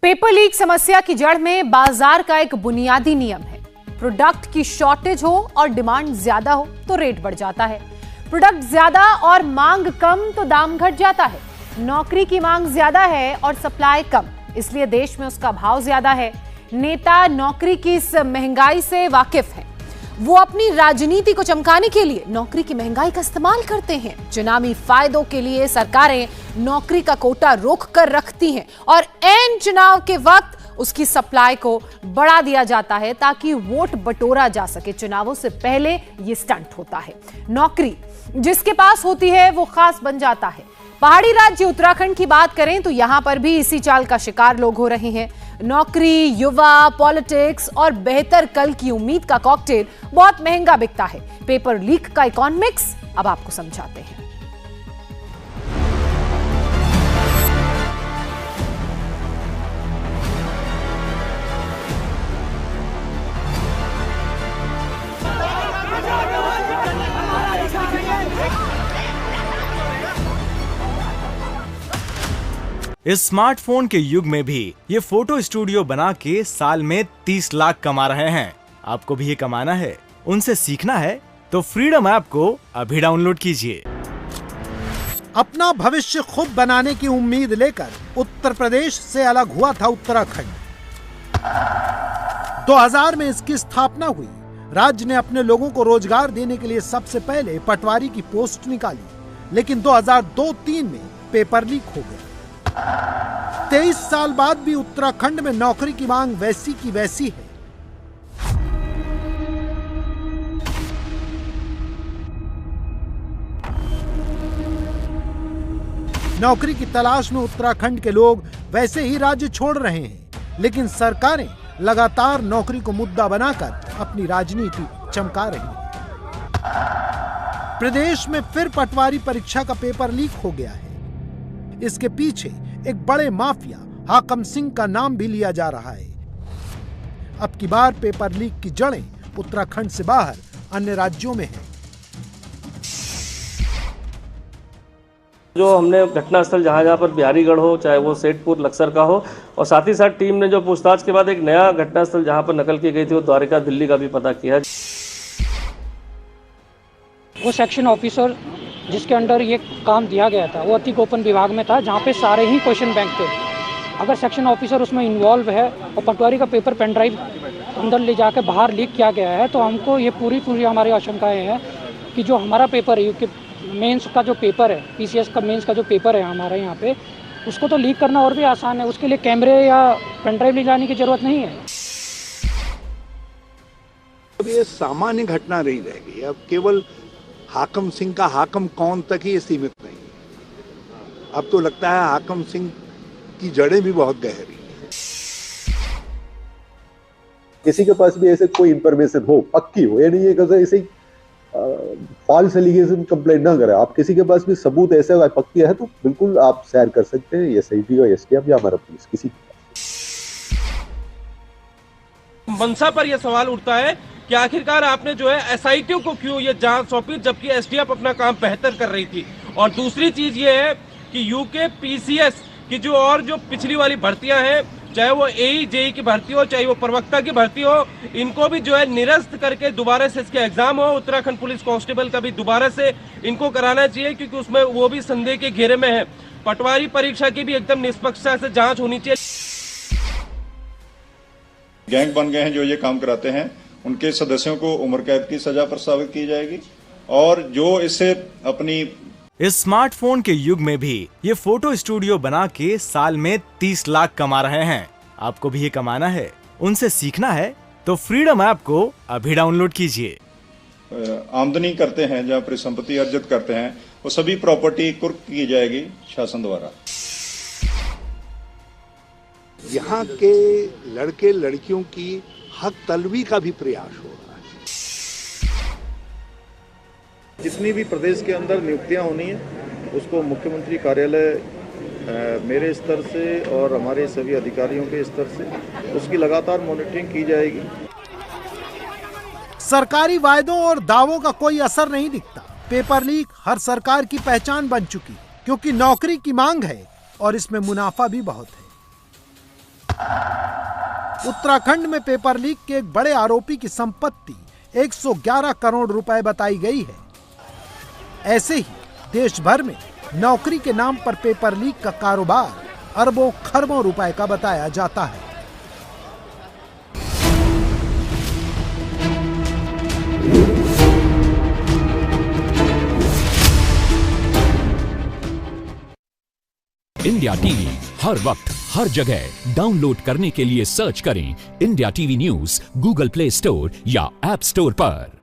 Paper leak समस्या की जड़ में बाजार का एक बुनियादी नियम है। प्रोडक्ट की शॉर्टेज हो और डिमांड ज्यादा हो तो रेट बढ़ जाता है। प्रोडक्ट ज्यादा और मांग कम तो दाम घट जाता है। नौकरी की मांग ज्यादा है और सप्लाई कम, इसलिए देश में उसका भाव ज्यादा है। नेता नौकरी की इस महंगाई से वाकिफ हैं। वो अपनी राजनीति को चमकाने के लिए नौकरी की महंगाई का इस्तेमाल करते हैं। चुनावी फायदों के लिए सरकारें नौकरी का कोटा रोक कर रखती हैं और ऐन चुनाव के वक्त उसकी सप्लाई को बढ़ा दिया जाता है ताकि वोट बटोरा जा सके। चुनावों से पहले ये स्टंट होता है। नौकरी जिसके पास होती है वो खास बन जाता है। पहाड़ी राज्य उत्तराखंड की बात करें तो यहां पर भी इसी चाल का शिकार लोग हो रहे हैं। नौकरी, युवा, पॉलिटिक्स और बेहतर कल की उम्मीद का कॉकटेल बहुत महंगा बिकता है। पेपर लीक का इकोनॉमिक्स अब आपको समझाते हैं। इस स्मार्टफोन के युग में भी ये फोटो स्टूडियो बना के साल में 30 लाख कमा रहे हैं। आपको भी ये कमाना है, उनसे सीखना है तो फ्रीडम ऐप को अभी डाउनलोड कीजिए। अपना भविष्य खुद बनाने की उम्मीद लेकर उत्तर प्रदेश से अलग हुआ था उत्तराखंड। 2000 में इसकी स्थापना हुई। राज्य ने अपने लोगों को रोजगार देने के लिए सबसे पहले पटवारी की पोस्ट निकाली, लेकिन 2002-03 में पेपर लीक हो गया। 23 साल बाद भी उत्तराखंड में नौकरी की मांग वैसी की वैसी है। नौकरी की तलाश में उत्तराखंड के लोग वैसे ही राज्य छोड़ रहे हैं, लेकिन सरकारें लगातार नौकरी को मुद्दा बनाकर अपनी राजनीति चमका रही हैं। प्रदेश में फिर पटवारी परीक्षा का पेपर लीक हो गया है। इसके पीछे एक बड़े माफिया हाकम सिंह का नाम भी लिया जा रहा है। अब की बार पेपर लीक की जड़ें उत्तराखंड से बाहर अन्य राज्यों में हैं। जो हमने घटनास्थल जहाँ पर बिहारीगढ़ हो, चाहे वो सेठपुर लक्सर का हो, और साथ ही साथ टीम ने जो पूछताछ के बाद एक नया घटनास्थल जहाँ पर नकल की गई थी वो द्वारिका दिल्ली का भी पता किया। वो सेक्शन ऑफिसर जिसके अंडर ये काम दिया गया था वो अति गोपन विभाग में था, जहाँ पे सारे ही क्वेश्चन बैंक थे। अगर सेक्शन ऑफिसर उसमें इन्वॉल्व है और पटवारी का पेपर पेन ड्राइव अंदर ले जाकर बाहर लीक किया गया है, तो हमको ये पूरी हमारी आशंकाएं हैं कि जो हमारा पेपर है, यूके मेंस का जो पेपर है, पीसीएस का मेंस का जो पेपर है हमारे यहाँ पे, उसको तो लीक करना और भी आसान है। उसके लिए कैमरे या पेन ड्राइव ले जाने की जरूरत नहीं है। अब ये सामान्य घटना नहीं रहेगी। अब केवल हाकम सिंह का हाकम कौन तक ही सीमित नहीं। अब तो लगता है हाकम सिंह की जड़ें भी बहुत गहरी हैं। किसी के पास भी ऐसे कोई इंफॉर्मेशन हो, पक्की हो, ये नहीं है कि ऐसे फॉल्स एलिगेशन कंप्लेंट ना करें। आप किसी के पास भी सबूत ऐसे पक्की है तो बिल्कुल आप शेयर कर सकते हैं, एसआईटी और एसटीएफ या हमारा पुलिस, किसी मनसा पर यह सवाल उठता है कि आखिरकार आपने जो है एसआईटी को क्यों ये जांच सौंपी, जबकि एसटीएफ अपना काम बेहतर कर रही थी। और दूसरी चीज ये है कि यूके पीसीएस की जो पिछली वाली भर्तियां हैं, चाहे वो एई जेई की भर्ती हो, चाहे वो प्रवक्ता की भर्ती हो, इनको भी जो है निरस्त करके दोबारा से इसके एग्जाम हो। उत्तराखंड पुलिस कांस्टेबल का भी दोबारा से इनको कराना चाहिए, क्योंकि उसमें वो भी संदेह के घेरे में है। पटवारी परीक्षा की भी एकदम निष्पक्षता से जांच होनी चाहिए। गैंग बन गए हैं जो ये काम कराते हैं, उनके सदस्यों को उम्र कैद की सजा प्रस्तावित की जाएगी। और जो इससे अपनी इस स्मार्टफोन के युग में भी ये फोटो स्टूडियो बना के साल में 30 लाख कमा रहे हैं। आपको भी ये कमाना है, उनसे सीखना है तो फ्रीडम ऐप को अभी डाउनलोड कीजिए। आमदनी करते हैं, जहाँ परिसंपत्ति अर्जित करते हैं, वो सभी प्रॉपर्टी कुर्क की जाएगी शासन द्वारा। यहाँ के लड़के लड़कियों की हक तलबी का भी प्रयास हो रहा है। जितनी भी प्रदेश के अंदर नियुक्तियां होनी है उसको मुख्यमंत्री कार्यालय मेरे स्तर से और हमारे सभी अधिकारियों के स्तर से उसकी लगातार मॉनिटरिंग की जाएगी। सरकारी वायदों और दावों का कोई असर नहीं दिखता। पेपर लीक हर सरकार की पहचान बन चुकी है, क्योंकि नौकरी की मांग है और इसमें मुनाफा भी बहुत है। उत्तराखंड में पेपर लीक के एक बड़े आरोपी की संपत्ति 111 करोड़ रुपए बताई गई है। ऐसे ही देश भर में नौकरी के नाम पर पेपर लीक का कारोबार अरबों खरबों रुपए का बताया जाता है। इंडिया टीवी हर वक्त हर जगह डाउनलोड करने के लिए सर्च करें India TV news Google play store या ऐप स्टोर पर।